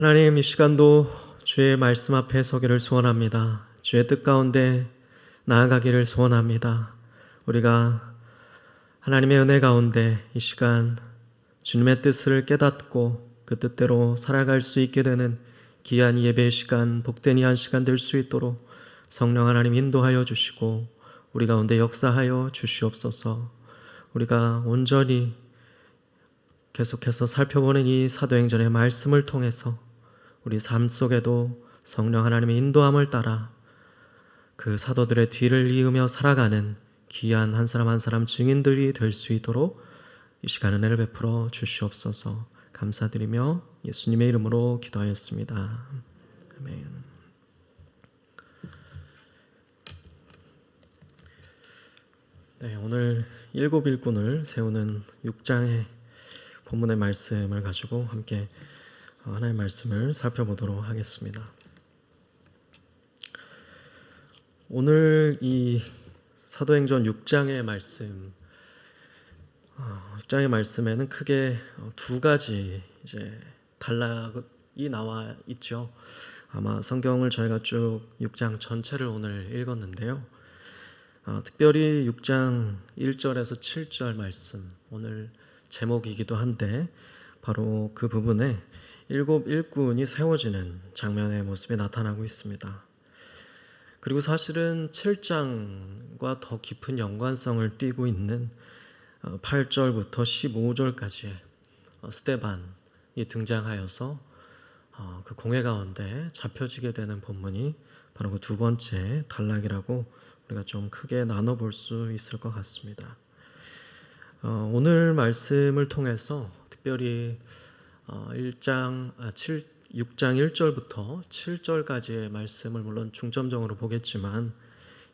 하나님, 이 시간도 주의 말씀 앞에 서기를 소원합니다. 주의 뜻 가운데 나아가기를 소원합니다. 우리가 하나님의 은혜 가운데 이 시간 주님의 뜻을 깨닫고 그 뜻대로 살아갈 수 있게 되는 귀한 예배의 시간, 복된 이 한 시간 될 수 있도록 성령 하나님 인도하여 주시고 우리 가운데 역사하여 주시옵소서. 우리가 온전히 계속해서 살펴보는 이 사도행전의 말씀을 통해서 우리 삶 속에도 성령 하나님의 인도함을 따라 그 사도들의 뒤를 이으며 살아가는 귀한 한 사람 한 사람 증인들이 될 수 있도록 이 시간 은혜를 베풀어 주시옵소서. 감사드리며 예수님의 이름으로 기도하였습니다. 아멘. 네, 오늘 일곱 일꾼을 세우는 6장의 본문의 말씀을 가지고 함께 하나님의 말씀을 살펴보도록 하겠습니다. 오늘 이 사도행전 6장의 말씀, 6장의 말씀에는 크게 두 가지 단락이 나와 있죠. 아마 성경을 저희가 쭉 6장 전체를 오늘 읽었는데요. 특별히 6장 1절에서 7절 말씀, 오늘 제목이기도 한데 바로 그 부분에 일곱 일꾼이 세워지는 장면의 모습이 나타나고 있습니다. 그리고 사실은 7장과 더 깊은 연관성을 띠고 있는 8절부터 15절까지 스데반이 등장하여서 그 공회 가운데 잡혀지게 되는 본문이 바로 그 두 번째 단락이라고 우리가 좀 크게 나눠볼 수 있을 것 같습니다. 오늘 말씀을 통해서 특별히 6장 1절부터 7절까지의 말씀을 물론 중점적으로 보겠지만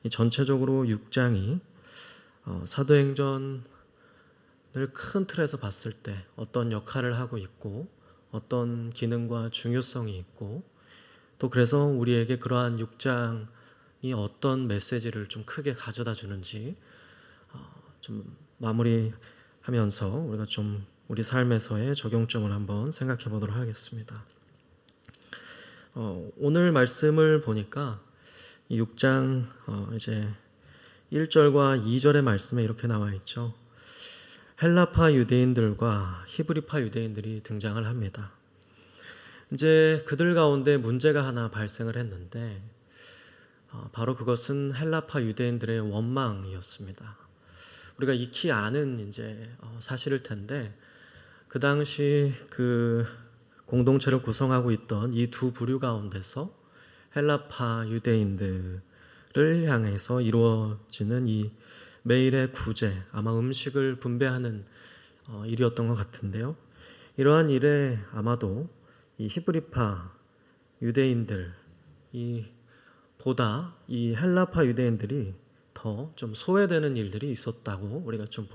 이 전체적으로 6장이 사도행전을 큰 틀에서 봤을 때 어떤 역할을 하고 있고 어떤 기능과 중요성이 있고 또 그래서 우리에게 그러한 6장이 어떤 메시지를 좀 크게 가져다 주는지 좀 마무리하면서 우리가 좀 우리 삶에서의 적용점을 한번 생각해 보도록 하겠습니다. 오늘 말씀을 보니까 이 6장 이제 1절과 2절의 말씀에 이렇게 나와 있죠. 헬라파 유대인들과 히브리파 유대인들이 등장을 합니다. 이제 그들 가운데 문제가 하나 발생을 했는데 바로 그것은 헬라파 유대인들의 원망이었습니다. 우리가 익히 아는 이제 사실일 텐데 그 당시 그 공동체를 구성하고 있던 이 두 부류 가운데서 헬라파 유대인들을 향해서 이루어지는 이 매일의 구제, 아마 음식을 분배하는 일이었던 것 같은데요. 이러한 일에 아마도 이 히브리파 유대인들 보다 이 헬라파 유대인들이 더 좀 소외되는 일들이 있었다고 우리가 좀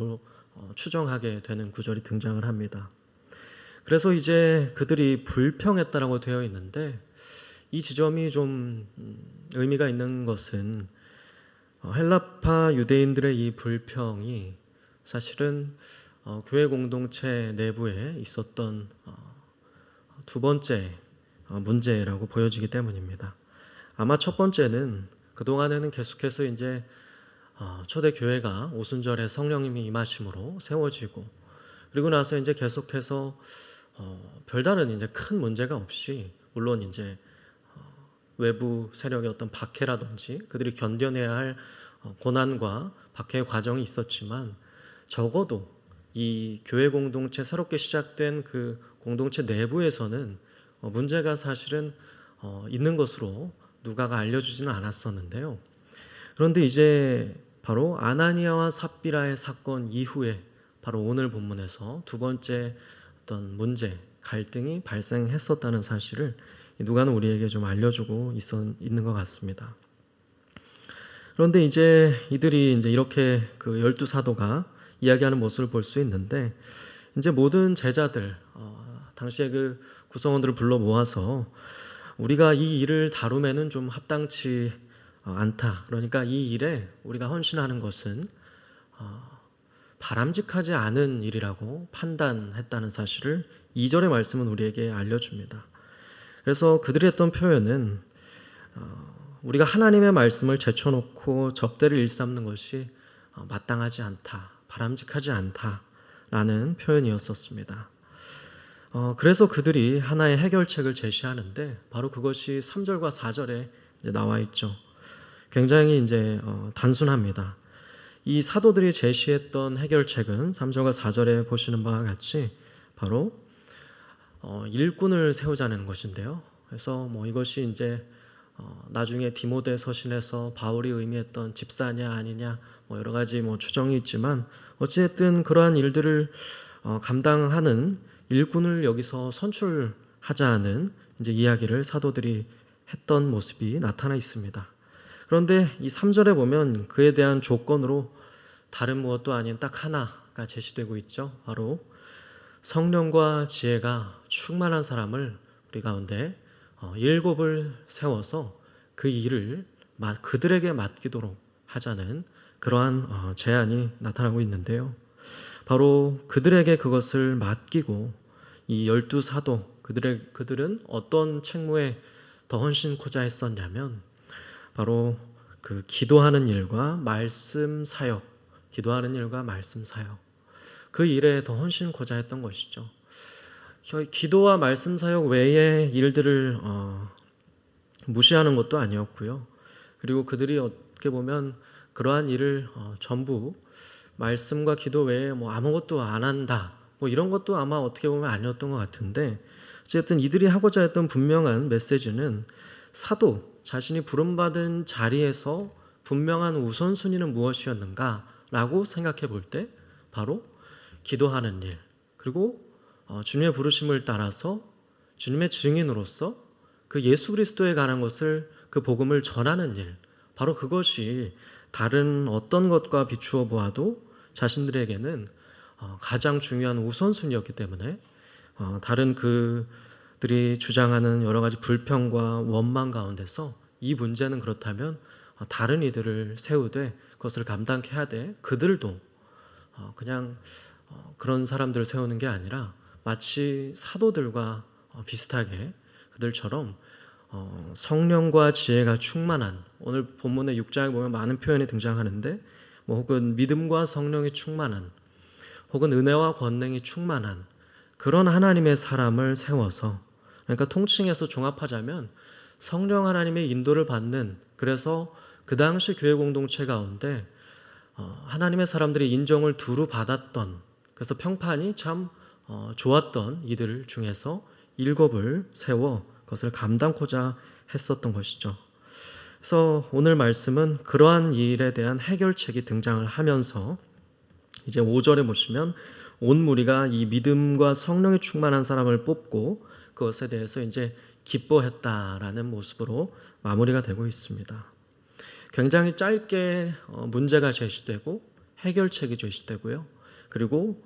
추정하게 되는 구절이 등장을 합니다. 그래서 이제 그들이 불평했다라고 되어 있는데 이 지점이 좀 의미가 있는 것은 헬라파 유대인들의 이 불평이 사실은 교회 공동체 내부에 있었던 두 번째 문제라고 보여지기 때문입니다. 아마 첫 번째는 그동안에는 계속해서 이제 초대 교회가 오순절에 성령님이 임하심으로 세워지고 그리고 나서 이제 계속해서 별다른 이제 큰 문제가 없이 물론 이제 외부 세력의 어떤 박해라든지 그들이 견뎌내야 할 고난과 박해의 과정이 있었지만 적어도 이 교회 공동체 새롭게 시작된 그 공동체 내부에서는 문제가 사실은 있는 것으로 누가가 알려주지는 않았었는데요. 그런데 이제 바로 아나니아와 삽비라의 사건 이후에 바로 오늘 본문에서 두 번째 어떤 문제, 갈등이 발생했었다는 사실을 누가는 우리에게 좀 알려주고 있는 것 같습니다. 그런데 이제 이들이 이제 이렇게 그 12사도가 이야기하는 모습을 볼 수 있는데 이제 모든 제자들, 당시에 그 구성원들을 불러 모아서 우리가 이 일을 다루면은 좀 합당치 않다. 그러니까 이 일에 우리가 헌신하는 것은 바람직하지 않은 일이라고 판단했다는 사실을 2절의 말씀은 우리에게 알려줍니다. 그래서 그들이 했던 표현은 우리가 하나님의 말씀을 제쳐놓고 접대를 일삼는 것이 마땅하지 않다, 바람직하지 않다라는 표현이었었습니다. 그래서 그들이 하나의 해결책을 제시하는데 바로 그것이 3절과 4절에 나와 있죠. 굉장히 이제 단순합니다. 이 사도들이 제시했던 해결책은 3절과 4절에 보시는 바와 같이 바로 일꾼을 세우자는 것인데요. 그래서 이것이 이제 나중에 디모데 서신에서 바울이 의미했던 집사냐 아니냐 여러 가지 추정이 있지만 어쨌든 그러한 일들을 감당하는 일꾼을 여기서 선출하자는 이제 이야기를 사도들이 했던 모습이 나타나 있습니다. 그런데 이 3절에 보면 그에 대한 조건으로 다른 무엇도 아닌 딱 하나가 제시되고 있죠. 바로 성령과 지혜가 충만한 사람을 우리 가운데 7을 세워서 그 일을 그들에게 맡기도록 하자는 그러한 제안이 나타나고 있는데요. 바로 그들에게 그것을 맡기고 이 12사도 그들은 어떤 책무에 더 헌신코자 했었냐면 바로 그 기도하는 일과 말씀 사역, 그 일에 더 헌신코자 했던 것이죠. 기도와 말씀 사역 외의 일들을 무시하는 것도 아니었고요. 그리고 그들이 어떻게 보면 그러한 일을 전부 말씀과 기도 외에 아무것도 안 한다, 이런 것도 아마 어떻게 보면 아니었던 것 같은데, 어쨌든 이들이 하고자 했던 분명한 메시지는 사도 자신이 부름받은 자리에서 분명한 우선순위는 무엇이었는가라고 생각해 볼 때 바로 기도하는 일, 그리고 주님의 부르심을 따라서 주님의 증인으로서 그 예수 그리스도에 관한 것을, 그 복음을 전하는 일, 바로 그것이 다른 어떤 것과 비추어 보아도 자신들에게는 가장 중요한 우선순위였기 때문에 다른 그들이 주장하는 여러 가지 불평과 원망 가운데서 이 문제는 그렇다면 다른 이들을 세우되 그것을 감당케 하되 그들도 그냥 그런 사람들을 세우는 게 아니라 마치 사도들과 비슷하게 그들처럼 성령과 지혜가 충만한, 오늘 본문의 6장에 보면 많은 표현이 등장하는데 혹은 믿음과 성령이 충만한, 혹은 은혜와 권능이 충만한 그런 하나님의 사람을 세워서, 그러니까 통칭해서 종합하자면 성령 하나님의 인도를 받는, 그래서 그 당시 교회 공동체 가운데 하나님의 사람들이 인정을 두루 받았던, 그래서 평판이 참 좋았던 이들 중에서 7을 세워 그것을 감당코자 했었던 것이죠. 그래서 오늘 말씀은 그러한 일에 대한 해결책이 등장을 하면서 이제 5절에 보시면 온 무리가 이 믿음과 성령이 충만한 사람을 뽑고 그것에 대해서 이제 기뻐했다라는 모습으로 마무리가 되고 있습니다. 굉장히 짧게 문제가 제시되고 해결책이 제시되고요. 그리고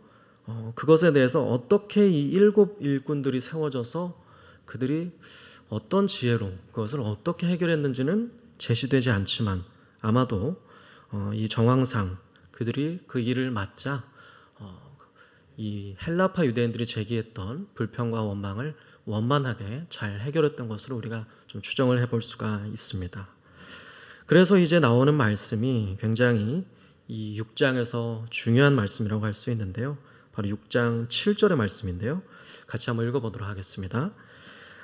그것에 대해서 어떻게 이 7 일꾼들이 세워져서 그들이 어떤 지혜로 그것을 어떻게 해결했는지는 제시되지 않지만 아마도 이 정황상 그들이 그 일을 맡자 이 헬라파 유대인들이 제기했던 불평과 원망을 원만하게 잘 해결했던 것으로 우리가 좀 추정을 해볼 수가 있습니다. 그래서 이제 나오는 말씀이 굉장히 이 6장에서 중요한 말씀이라고 할 수 있는데요. 바로 6장 7절의 말씀인데요. 같이 한번 읽어보도록 하겠습니다.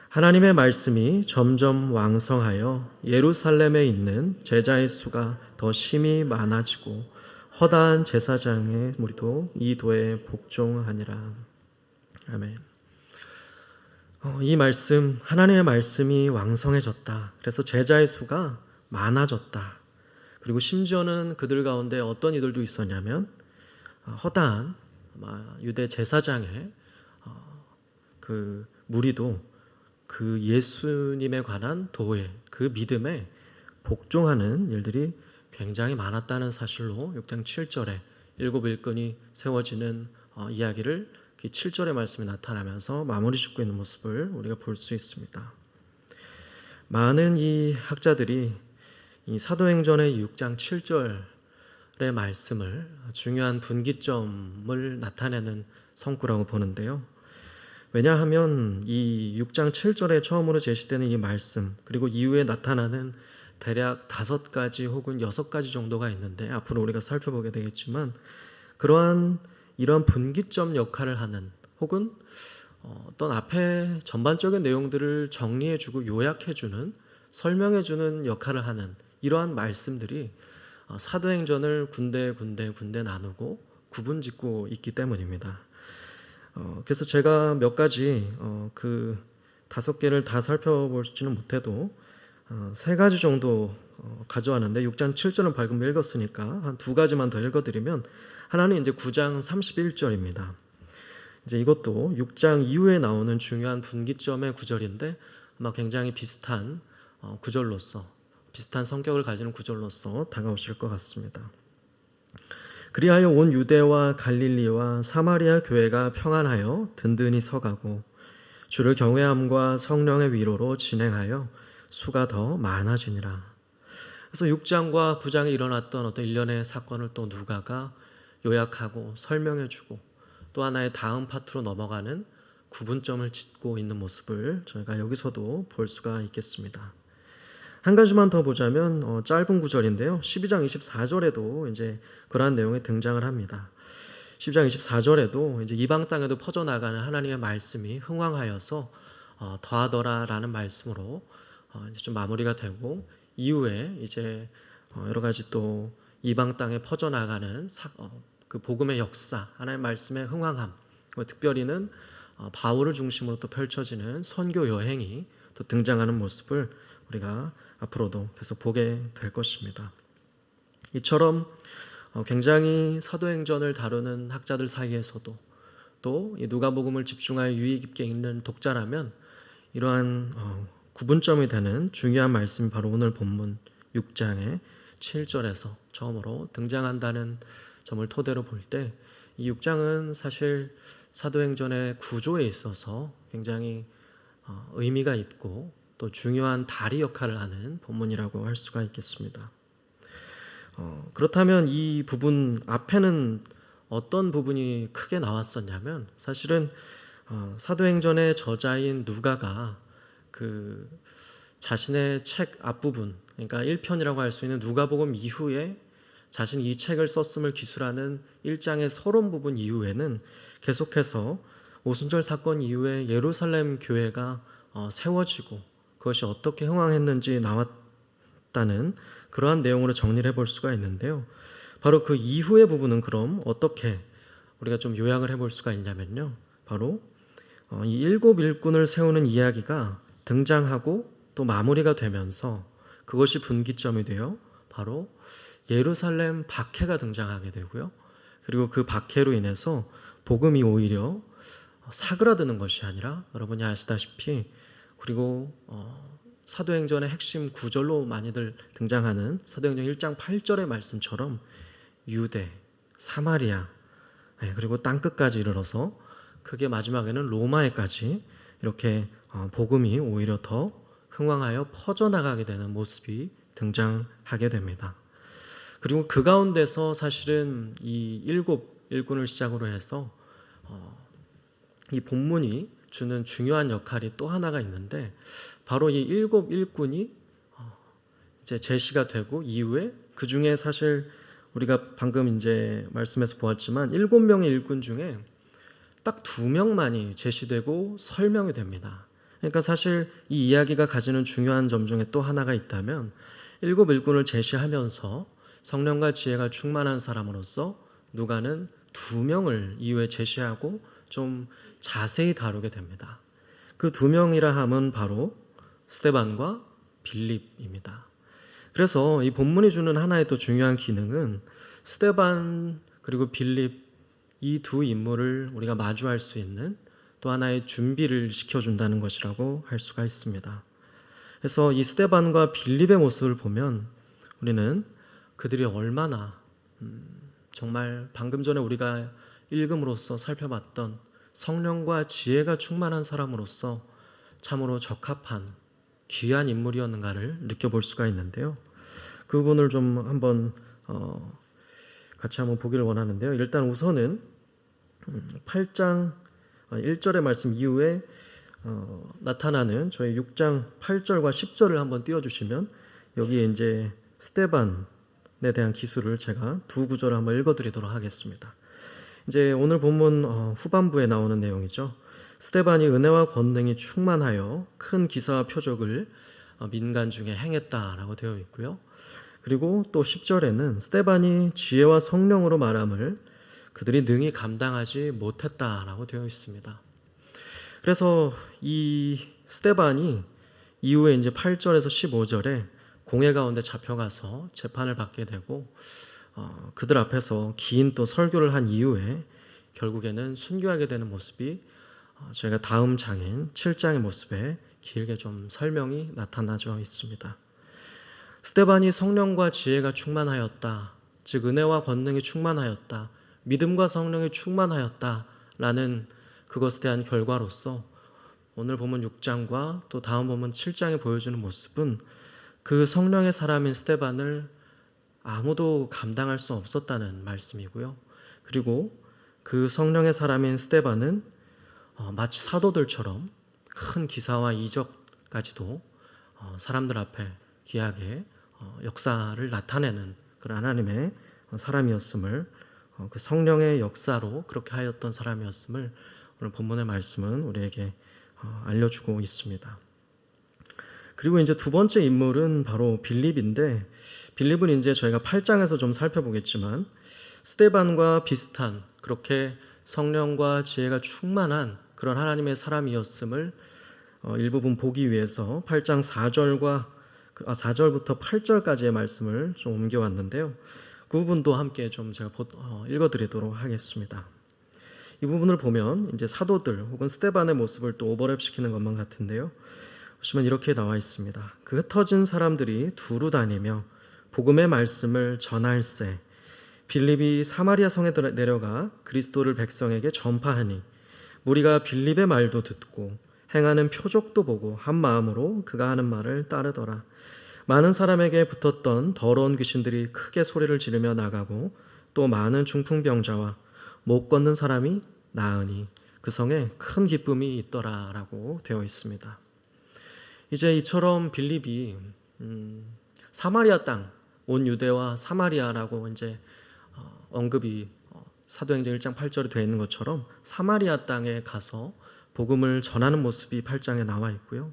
하나님의 말씀이 점점 왕성하여 예루살렘에 있는 제자의 수가 더 심히 많아지고 허다한 제사장의 무리도 이 도에 복종하니라. 아멘. 이 말씀, 하나님의 말씀이 왕성해졌다. 그래서 제자의 수가 많아졌다. 그리고 심지어는 그들 가운데 어떤 이들도 있었냐면 허다한 유대 제사장의 그 무리도 그 예수님에 관한 도에, 그 믿음에 복종하는 일들이 굉장히 많았다는 사실로 6장 7절에 7 일꾼이 세워지는 이야기를 7절의 말씀이 나타나면서 마무리 짓고 있는 모습을 우리가 볼 수 있습니다. 많은 이 학자들이 이 사도행전의 6장 7절의 말씀을 중요한 분기점을 나타내는 성구라고 보는데요. 왜냐하면 이 6장 7절에 처음으로 제시되는 이 말씀, 그리고 이후에 나타나는 대략 5가지 혹은 6가지 정도가 있는데 앞으로 우리가 살펴보게 되겠지만, 이러한 분기점 역할을 하는, 혹은 어떤 앞에 전반적인 내용들을 정리해주고 요약해주는, 설명해주는 역할을 하는 이러한 말씀들이 사도행전을 군데 나누고 구분짓고 있기 때문입니다. 그래서 제가 몇 가지 그 5개를 다 살펴보지는 못해도 3가지 정도 가져왔는데, 6장 7절은 방금 읽었으니까 한 2가지만 더 읽어드리면, 하나는 이제 9장 31절입니다. 이제 이것도 6장 이후에 나오는 중요한 분기점의 구절인데 아마 굉장히 비슷한 구절로서, 비슷한 성격을 가지는 구절로서 다가오실 것 같습니다. 그리하여 온 유대와 갈릴리와 사마리아 교회가 평안하여 든든히 서가고 주를 경외함과 성령의 위로로 진행하여 수가 더 많아지니라. 그래서 6장과 9장에 일어났던 어떤 일련의 사건을 또 누가가 요약하고 설명해주고 또 하나의 다음 파트로 넘어가는 구분점을 짓고 있는 모습을 저희가 여기서도 볼 수가 있겠습니다. 한 가지만 더 보자면 짧은 구절인데요. 12장 24절에도 이제 그러한 내용이 등장을 합니다. 12장 24절에도 이제 이방 땅에도 퍼져나가는 하나님의 말씀이 흥왕하여서 더하더라라는 말씀으로 이제 좀 마무리가 되고, 이후에 이제 여러 가지 또 이방 땅에 퍼져나가는 그 복음의 역사, 하나님의 말씀의 흥왕함, 특별히는 바울을 중심으로 또 펼쳐지는 선교 여행이 또 등장하는 모습을 우리가 앞으로도 계속 보게 될 것입니다. 이처럼 굉장히 사도행전을 다루는 학자들 사이에서도 또 누가복음을 집중하여 유의 깊게 읽는 독자라면 이러한 구분점이 되는 중요한 말씀이 바로 오늘 본문 6장의 7절에서 처음으로 등장한다는 점을 토대로 볼 때, 이 6장은 사실 사도행전의 구조에 있어서 굉장히 의미가 있고 또 중요한 다리 역할을 하는 본문이라고 할 수가 있겠습니다. 그렇다면 이 부분 앞에는 어떤 부분이 크게 나왔었냐면, 사실은 사도행전의 저자인 누가가 그 자신의 책 앞부분, 그러니까 1편이라고 할 수 있는 누가복음 이후에 자신이 이 책을 썼음을 기술하는 1장의 서론 부분 이후에는 계속해서 오순절 사건 이후에 예루살렘 교회가 세워지고 그것이 어떻게 흥왕했는지 나왔다는 그러한 내용으로 정리를 해볼 수가 있는데요. 바로 그 이후의 부분은 그럼 어떻게 우리가 좀 요약을 해볼 수가 있냐면요. 바로 이 7 일꾼을 세우는 이야기가 등장하고 또 마무리가 되면서 그것이 분기점이 되어 바로 예루살렘 박해가 등장하게 되고요. 그리고 그 박해로 인해서 복음이 오히려 사그라드는 것이 아니라, 여러분이 아시다시피, 그리고 사도행전의 핵심 구절로 많이들 등장하는 사도행전 1장 8절의 말씀처럼 유대, 사마리아, 그리고 땅끝까지 이르러서 크게 마지막에는 로마에까지 이렇게 복음이 오히려 더 흥왕하여 퍼져나가게 되는 모습이 등장하게 됩니다. 그리고 그 가운데서 사실은 이 7 일꾼을 시작으로 해서 이 본문이 주는 중요한 역할이 또 하나가 있는데, 바로 이 7 일꾼이 이제 제시가 되고 이후에 그 중에 사실 우리가 방금 이제 말씀에서 보았지만 7명의 일꾼 중에 딱 2명만이 제시되고 설명이 됩니다. 그러니까 사실 이 이야기가 가지는 중요한 점 중에 또 하나가 있다면, 7 일꾼을 제시하면서 성령과 지혜가 충만한 사람으로서 누가는 2명을 이후에 제시하고 좀 자세히 다루게 됩니다. 그 2명이라 함은 바로 스데반과 빌립입니다. 그래서 이 본문이 주는 하나의 또 중요한 기능은 스데반 그리고 빌립, 이 2 인물을 우리가 마주할 수 있는 또 하나의 준비를 시켜준다는 것이라고 할 수가 있습니다. 그래서 이 스데반과 빌립의 모습을 보면 우리는 그들이 얼마나 정말 방금 전에 우리가 읽음으로써 살펴봤던 성령과 지혜가 충만한 사람으로서 참으로 적합한 귀한 인물이었는가를 느껴볼 수가 있는데요. 그 부분을 좀 한번 같이 한번 보기를 원하는데요. 일단 우선은 8장 1절의 말씀 이후에 나타나는 저희 6장 8절과 10절을 한번 띄워주시면 여기에 이제 스데반에 대한 기술을 제가 두 구절을 한번 읽어드리도록 하겠습니다. 이제 오늘 본문 후반부에 나오는 내용이죠. 스데반이 은혜와 권능이 충만하여 큰 기사와 표적을 민간 중에 행했다라고 되어 있고요. 그리고 또 10절에는 스데반이 지혜와 성령으로 말함을 그들이 능히 감당하지 못했다라고 되어 있습니다. 그래서 이 스데반이 이후에 이제 8절에서 15절에 공회 가운데 잡혀가서 재판을 받게 되고 그들 앞에서 긴 또 설교를 한 이후에 결국에는 순교하게 되는 모습이 저희가 다음 장인 7장의 모습에 길게 좀 설명이 나타나져 있습니다. 스데반이 성령과 지혜가 충만하였다, 즉 은혜와 권능이 충만하였다, 믿음과 성령이 충만하였다라는 그것에 대한 결과로서 오늘 본문 6장과 또 다음 본문 7장에 보여주는 모습은 그 성령의 사람인 스데반을 아무도 감당할 수 없었다는 말씀이고요. 그리고 그 성령의 사람인 스데반은 마치 사도들처럼 큰 기사와 이적까지도 사람들 앞에 귀하게 역사를 나타내는 그런 하나님의 사람이었음을, 그 성령의 역사로 그렇게 하였던 사람이었음을 오늘 본문의 말씀은 우리에게 알려주고 있습니다. 그리고 이제 두 번째 인물은 바로 빌립인데, 빌립은 이제 저희가 8장에서 좀 살펴보겠지만 스데반과 비슷한 그렇게 성령과 지혜가 충만한 그런 하나님의 사람이었음을 일부분 보기 위해서 8장 4절부터 8절까지의 말씀을 좀 옮겨왔는데요. 그 부분도 함께 좀 제가 읽어드리도록 하겠습니다. 이 부분을 보면 이제 사도들 혹은 스데반의 모습을 또 오버랩시키는 것만 같은데요. 보시면 이렇게 나와 있습니다. 그 흩어진 사람들이 두루 다니며 복음의 말씀을 전할세 빌립이 사마리아 성에 내려가 그리스도를 백성에게 전파하니 무리가 빌립의 말도 듣고 행하는 표적도 보고 한 마음으로 그가 하는 말을 따르더라. 많은 사람에게 붙었던 더러운 귀신들이 크게 소리를 지르며 나가고 또 많은 중풍병자와 못 걷는 사람이 나으니 그 성에 큰 기쁨이 있더라라고 되어 있습니다. 이제 이처럼 빌립이 사마리아 땅, 온 유대와 사마리아라고 이제 언급이 사도행전 1장 8절에 되어 있는 것처럼 사마리아 땅에 가서 복음을 전하는 모습이 8장에 나와 있고요.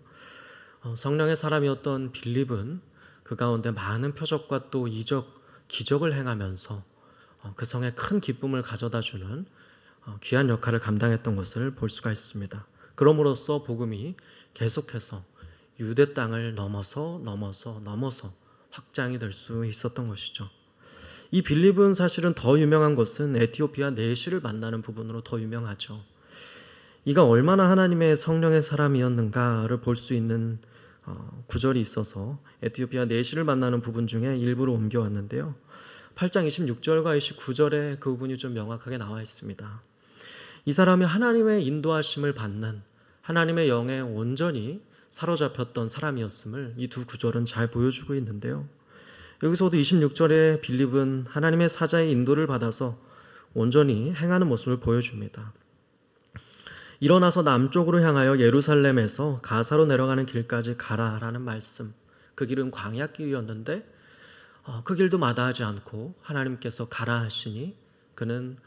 성령의 사람이었던 빌립은 그 가운데 많은 표적과 또 이적, 기적을 행하면서 그 성에 큰 기쁨을 가져다주는 귀한 역할을 감당했던 것을 볼 수가 있습니다. 그럼으로써 복음이 계속해서 유대 땅을 넘어서 확장이 될 수 있었던 것이죠. 이 빌립은 사실은 더 유명한 것은 에티오피아 내시를 만나는 부분으로 더 유명하죠. 이가 얼마나 하나님의 성령의 사람이었는가를 볼 수 있는 구절이 있어서 에티오피아 내시를 만나는 부분 중에 일부를 옮겨왔는데요. 8장 26절과 29절에 그 부분이 좀 명확하게 나와 있습니다. 이 사람이 하나님의 인도하심을 받는 하나님의 영에 온전히 사로잡혔던 사람이었음을 이 두 구절은 잘 보여주고 있는데요. 여기서도 26절에 빌립은 하나님의 사자의 인도를 받아서 온전히 행하는 모습을 보여줍니다. 일어나서 남쪽으로 향하여 예루살렘에서 가사로 내려가는 길까지 가라라는 말씀. 그 길은 광야길이었는데 그 길도 마다하지 않고 하나님께서 가라 하시니 그는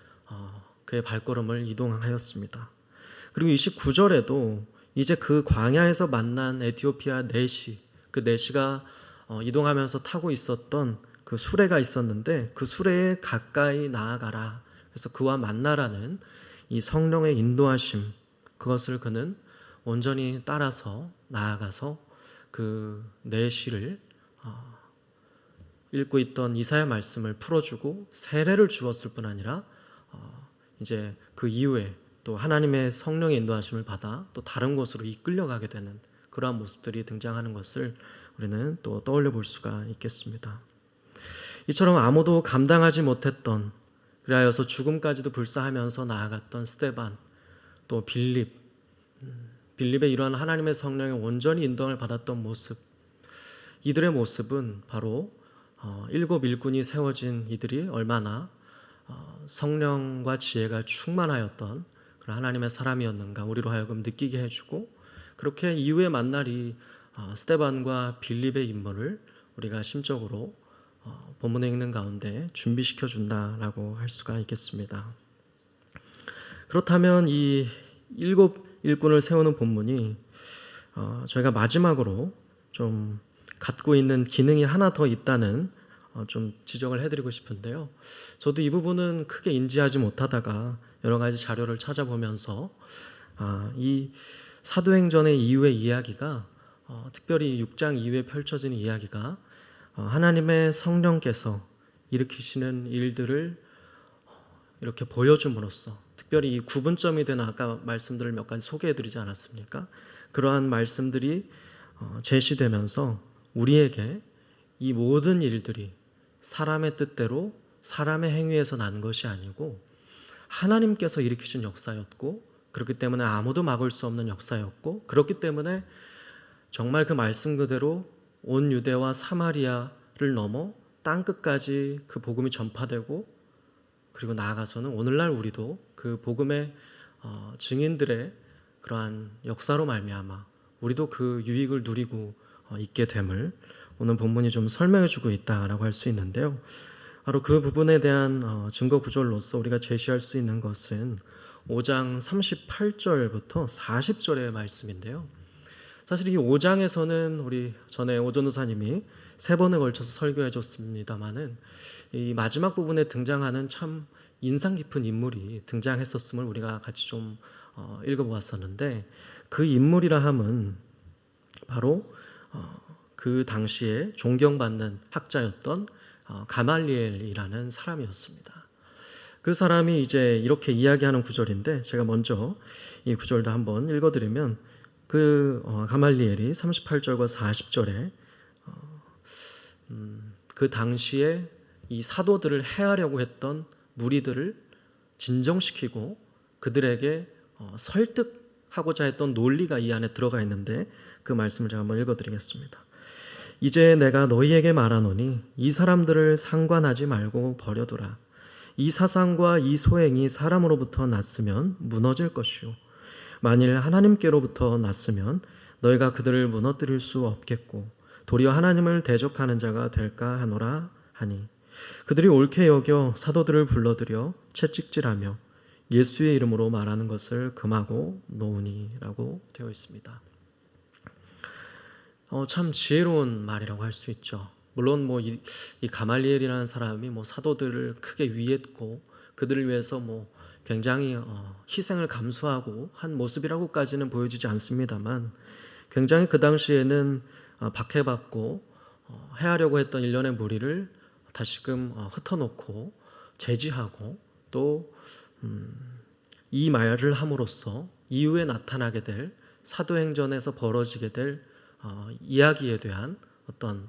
그의 발걸음을 이동하였습니다. 그리고 29절에도 이제 그 광야에서 만난 에티오피아 내시, 그 내시가 이동하면서 타고 있었던 그 수레가 있었는데 그 수레에 가까이 나아가라. 그래서 그와 만나라는 이 성령의 인도하심, 그것을 그는 온전히 따라서 나아가서 그 내시를 읽고 있던 이사야 말씀을 풀어주고 세례를 주었을 뿐 아니라 이제 그 이후에 또 하나님의 성령의 인도하심을 받아 또 다른 곳으로 이끌려가게 되는 그러한 모습들이 등장하는 것을 우리는 또 떠올려 볼 수가 있겠습니다. 이처럼 아무도 감당하지 못했던, 그리하여서 죽음까지도 불사하면서 나아갔던 스데반, 또 빌립의 이러한 하나님의 성령의 온전히 인도를 받았던 모습, 이들의 모습은 바로 일곱 일꾼이 세워진 이들이 얼마나 성령과 지혜가 충만하였던 그런 하나님의 사람이었는가 우리로 하여금 느끼게 해주고, 그렇게 이후의 만날이 스데반과 빌립의 인물을 우리가 심적으로 본문에 읽는 가운데 준비시켜 준다라고 할 수가 있겠습니다. 그렇다면 이 일곱 일꾼을 세우는 본문이 저희가 마지막으로 좀 갖고 있는 기능이 하나 더 있다는 좀 지적을 해드리고 싶은데요. 저도 이 부분은 크게 인지하지 못하다가 여러 가지 자료를 찾아보면서 이 사도행전의 이후의 이야기가 특별히 6장 이후에 펼쳐지는 이야기가 하나님의 성령께서 일으키시는 일들을 이렇게 보여줌으로써, 특별히 이 구분점이 되는 아까 말씀들을 몇 가지 소개해드리지 않았습니까? 그러한 말씀들이 제시되면서 우리에게 이 모든 일들이 사람의 뜻대로 사람의 행위에서 난 것이 아니고 하나님께서 일으키신 역사였고, 그렇기 때문에 아무도 막을 수 없는 역사였고, 그렇기 때문에 정말 그 말씀 그대로 온 유대와 사마리아를 넘어 땅끝까지 그 복음이 전파되고, 그리고 나아가서는 오늘날 우리도 그 복음의 증인들의 그러한 역사로 말미암아 우리도 그 유익을 누리고 있게 됨을 오늘 본문이 좀 설명해주고 있다라고 할 수 있는데요. 바로 그 부분에 대한 증거 구절로서 우리가 제시할 수 있는 것은 5장 38절부터 40절의 말씀인데요. 사실 이 5장에서는 우리 전에 오전우사님이 3번에 걸쳐서 설교해 줬습니다마는 이 마지막 부분에 등장하는 참 인상 깊은 인물이 등장했었음을 우리가 같이 좀 읽어보았었는데, 그 인물이라 함은 바로 그 당시에 존경받는 학자였던 가말리엘이라는 사람이었습니다. 그 사람이 이제 이렇게 이야기하는 구절인데, 제가 먼저 이 구절도 한번 읽어드리면, 그 가말리엘이 38절과 40절에 그 당시에 이 사도들을 해하려고 했던 무리들을 진정시키고 그들에게 설득하고자 했던 논리가 이 안에 들어가 있는데, 그 말씀을 제가 한번 읽어드리겠습니다. 이제 내가 너희에게 말하노니 이 사람들을 상관하지 말고 버려두라. 이 사상과 이 소행이 사람으로부터 났으면 무너질 것이요, 만일 하나님께로부터 났으면 너희가 그들을 무너뜨릴 수 없겠고 도리어 하나님을 대적하는 자가 될까 하노라 하니, 그들이 옳게 여겨 사도들을 불러들여 채찍질하며 예수의 이름으로 말하는 것을 금하고 놓으니라고 되어 있습니다. 참 지혜로운 말이라고 할 수 있죠. 물론 이 가말리엘이라는 사람이 사도들을 크게 위했고 그들을 위해서 굉장히 희생을 감수하고 한 모습이라고까지는 보여지지 않습니다만, 굉장히 그 당시에는 박해받고 해하려고 했던 일련의 무리를 다시금 흩어놓고 제지하고, 또 이 말을 함으로써 이후에 나타나게 될 사도행전에서 벌어지게 될 이야기에 대한 어떤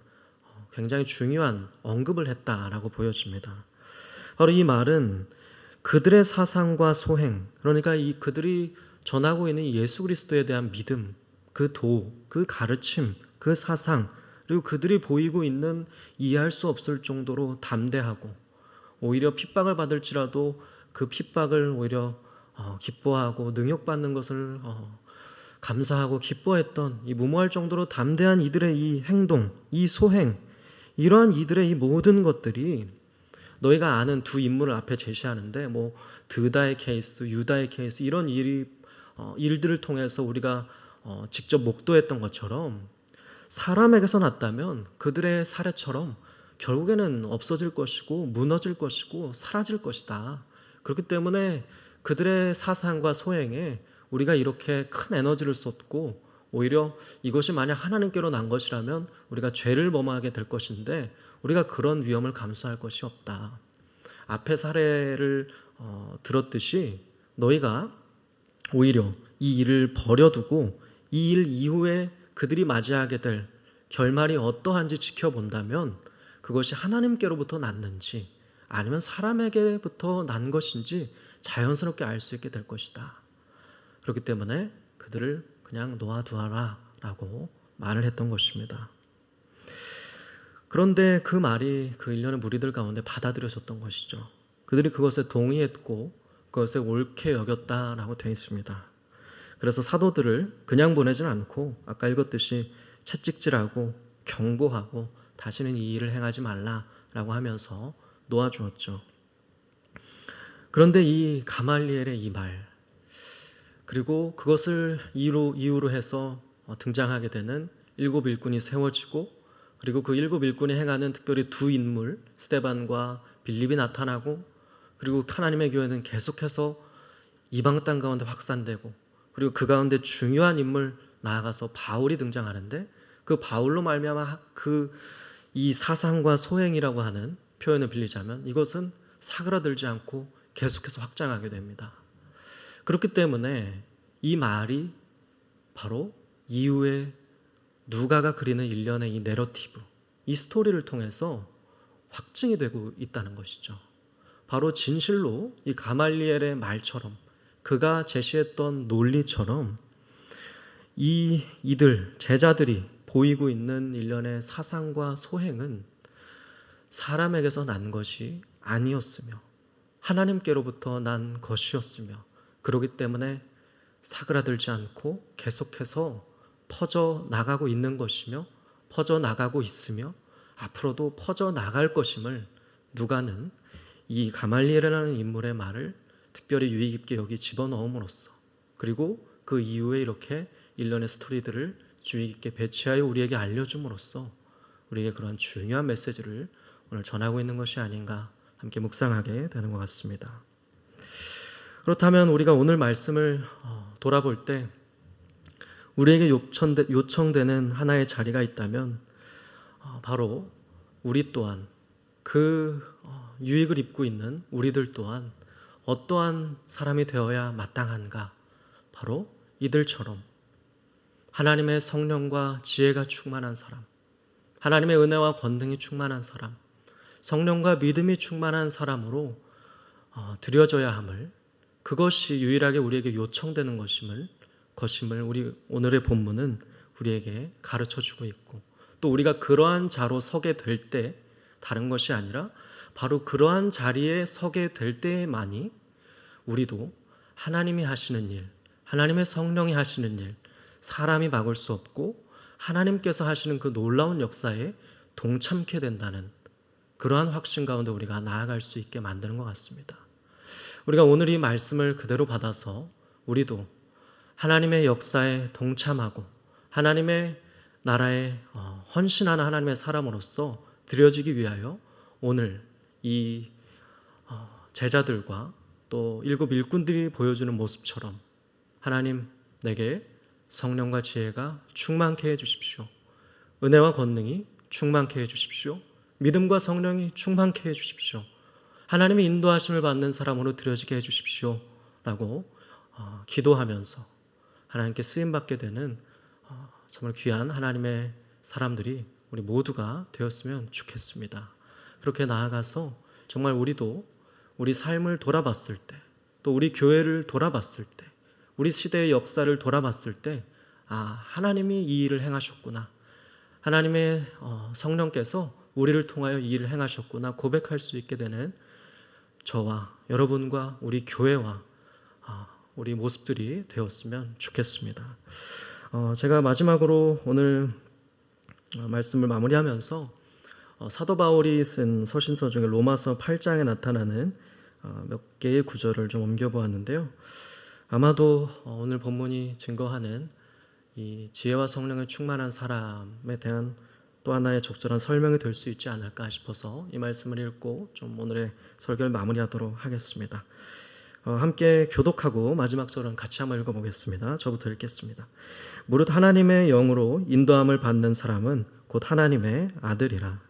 굉장히 중요한 언급을 했다라고 보여집니다. 바로 이 말은 그들의 사상과 소행, 그러니까 이 그들이 전하고 있는 예수 그리스도에 대한 믿음, 그 도, 그 가르침, 그 사상, 그리고 그들이 보이고 있는 이해할 수 없을 정도로 담대하고, 오히려 핍박을 받을지라도 그 핍박을 오히려 기뻐하고 능욕받는 것을 감사하고 기뻐했던, 이 무모할 정도로 담대한 이들의 이 행동, 이 소행, 이러한 이들의 이 모든 것들이 너희가 아는 두 인물을 앞에 제시하는데, 드다의 케이스, 유다의 케이스, 이런 일들을 통해서 우리가 직접 목도했던 것처럼 사람에게서 났다면 그들의 사례처럼 결국에는 없어질 것이고 무너질 것이고 사라질 것이다. 그렇기 때문에 그들의 사상과 소행에 우리가 이렇게 큰 에너지를 쏟고, 오히려 이것이 만약 하나님께로 난 것이라면 우리가 죄를 범하게 될 것인데 우리가 그런 위험을 감수할 것이 없다. 앞에 사례를 들었듯이 너희가 오히려 이 일을 버려두고 이 일 이후에 그들이 맞이하게 될 결말이 어떠한지 지켜본다면 그것이 하나님께로부터 났는지 아니면 사람에게부터 난 것인지 자연스럽게 알 수 있게 될 것이다. 그렇기 때문에 그들을 그냥 놓아두어라 라고 말을 했던 것입니다. 그런데 그 말이 그 일련의 무리들 가운데 받아들여졌던 것이죠. 그들이 그것에 동의했고 그것에 옳게 여겼다라고 되어 있습니다. 그래서 사도들을 그냥 보내진 않고 아까 읽었듯이 채찍질하고 경고하고 다시는 이 일을 행하지 말라라고 하면서 놓아주었죠. 그런데 이 가말리엘의 이 말, 그리고 그것을 이유로 해서 등장하게 되는 일곱 일꾼이 세워지고, 그리고 그 일곱 일꾼이 행하는 특별히 두 인물 스데반과 빌립이 나타나고, 그리고 하나님의 교회는 계속해서 이방 땅 가운데 확산되고, 그리고 그 가운데 중요한 인물 나아가서 바울이 등장하는데, 그 바울로 말미암아 이 사상과 소행이라고 하는 표현을 빌리자면 이것은 사그라들지 않고 계속해서 확장하게 됩니다. 그렇기 때문에 이 말이 바로 이후에 누가가 그리는 일련의 이 내러티브, 이 스토리를 통해서 확증이 되고 있다는 것이죠. 바로 진실로 이 가말리엘의 말처럼, 그가 제시했던 논리처럼 이들 제자들이 보이고 있는 일련의 사상과 소행은 사람에게서 난 것이 아니었으며 하나님께로부터 난 것이었으며, 그렇기 때문에 사그라들지 않고 계속해서 퍼져 나가고 있는 것이며 퍼져 나가고 있으며 앞으로도 퍼져 나갈 것임을 누가는 이 가말리엘이라는 인물의 말을 특별히 유의 깊게 여기 집어넣음으로써, 그리고 그 이후에 이렇게 일련의 스토리들을 주의 깊게 배치하여 우리에게 알려줌으로써 우리에게 그러한 중요한 메시지를 오늘 전하고 있는 것이 아닌가 함께 묵상하게 되는 것 같습니다. 그렇다면 우리가 오늘 말씀을 돌아볼 때 우리에게 요청되는 하나의 자리가 있다면 바로 우리 또한 그 유익을 입고 있는 우리들 또한 어떠한 사람이 되어야 마땅한가? 바로 이들처럼 하나님의 성령과 지혜가 충만한 사람, 하나님의 은혜와 권능이 충만한 사람, 성령과 믿음이 충만한 사람으로 드려져야 함을, 그것이 유일하게 우리에게 요청되는 것임을 우리 오늘의 본문은 우리에게 가르쳐주고 있고, 또 우리가 그러한 자로 서게 될 때 다른 것이 아니라 바로 그러한 자리에 서게 될 때만이 우리도 하나님이 하시는 일, 하나님의 성령이 하시는 일, 사람이 막을 수 없고 하나님께서 하시는 그 놀라운 역사에 동참케 된다는 그러한 확신 가운데 우리가 나아갈 수 있게 만드는 것 같습니다. 우리가 오늘 이 말씀을 그대로 받아서 우리도 하나님의 역사에 동참하고 하나님의 나라에 헌신하는 하나님의 사람으로서 드려지기 위하여 오늘 이 제자들과 또 일곱 일꾼들이 보여주는 모습처럼 하나님 내게 성령과 지혜가 충만케 해주십시오. 은혜와 권능이 충만케 해주십시오. 믿음과 성령이 충만케 해주십시오. 하나님의 인도하심을 받는 사람으로 드려지게 해주십시오 라고 기도하면서 하나님께 쓰임받게 되는 정말 귀한 하나님의 사람들이 우리 모두가 되었으면 좋겠습니다. 그렇게 나아가서 정말 우리도 우리 삶을 돌아봤을 때, 또 우리 교회를 돌아봤을 때, 우리 시대의 역사를 돌아봤을 때 하나님이 이 일을 행하셨구나, 하나님의 성령께서 우리를 통하여 이 일을 행하셨구나 고백할 수 있게 되는 저와 여러분과 우리 교회와 우리 모습들이 되었으면 좋겠습니다. 제가 마지막으로 오늘 말씀을 마무리하면서 사도 바울이 쓴 서신서 중에 로마서 8장에 나타나는 몇 개의 구절을 좀 옮겨보았는데요. 아마도 오늘 본문이 증거하는 이 지혜와 성령에 충만한 사람에 대한 또 하나의 적절한 설명이 될 수 있지 않을까 싶어서 이 말씀을 읽고 좀 오늘의 설교를 마무리하도록 하겠습니다. 함께 교독하고 마지막 절은 같이 한번 읽어보겠습니다. 저부터 읽겠습니다. 무릇 하나님의 영으로 인도함을 받는 사람은 곧 하나님의 아들이라.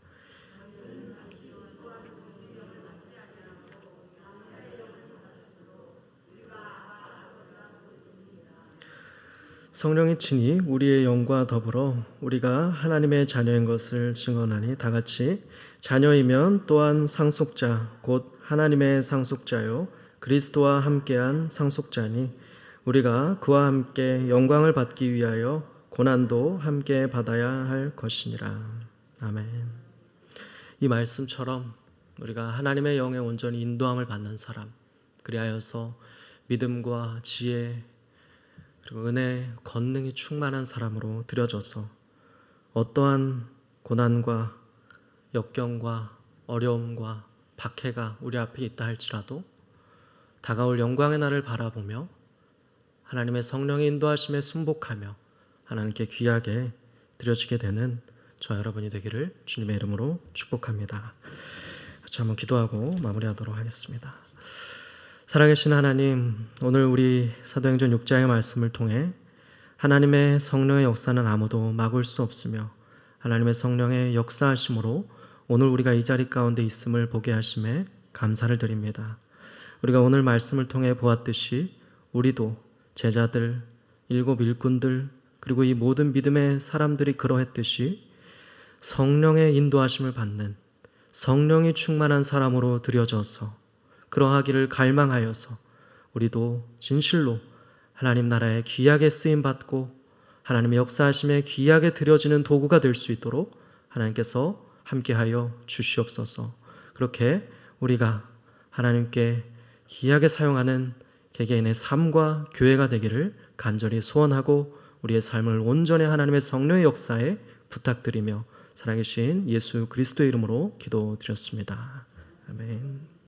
성령이 친히 우리의 영과 더불어 우리가 하나님의 자녀인 것을 증언하니 다같이 자녀이면 또한 상속자 곧 하나님의 상속자요 그리스도와 함께한 상속자니 우리가 그와 함께 영광을 받기 위하여 고난도 함께 받아야 할 것이니라. 아멘. 이 말씀처럼 우리가 하나님의 영에 온전히 인도함을 받는 사람, 그리하여서 믿음과 지혜 그리고 은혜, 권능이 충만한 사람으로 드려져서 어떠한 고난과 역경과 어려움과 박해가 우리 앞에 있다 할지라도 다가올 영광의 날을 바라보며 하나님의 성령의 인도하심에 순복하며 하나님께 귀하게 드려지게 되는 저 여러분이 되기를 주님의 이름으로 축복합니다. 같이 한번 기도하고 마무리하도록 하겠습니다. 살아계신 하나님, 오늘 우리 사도행전 6장의 말씀을 통해 하나님의 성령의 역사는 아무도 막을 수 없으며 하나님의 성령의 역사하심으로 오늘 우리가 이 자리 가운데 있음을 보게 하심에 감사를 드립니다. 우리가 오늘 말씀을 통해 보았듯이 우리도 제자들, 일곱 일꾼들 그리고 이 모든 믿음의 사람들이 그러했듯이 성령의 인도하심을 받는 성령이 충만한 사람으로 드려져서 그러하기를 갈망하여서 우리도 진실로 하나님 나라에 귀하게 쓰임받고 하나님의 역사하심에 귀하게 드려지는 도구가 될 수 있도록 하나님께서 함께하여 주시옵소서. 그렇게 우리가 하나님께 귀하게 사용하는 개개인의 삶과 교회가 되기를 간절히 소원하고 우리의 삶을 온전히 하나님의 성령의 역사에 부탁드리며 살아계신 예수 그리스도의 이름으로 기도드렸습니다. 아멘.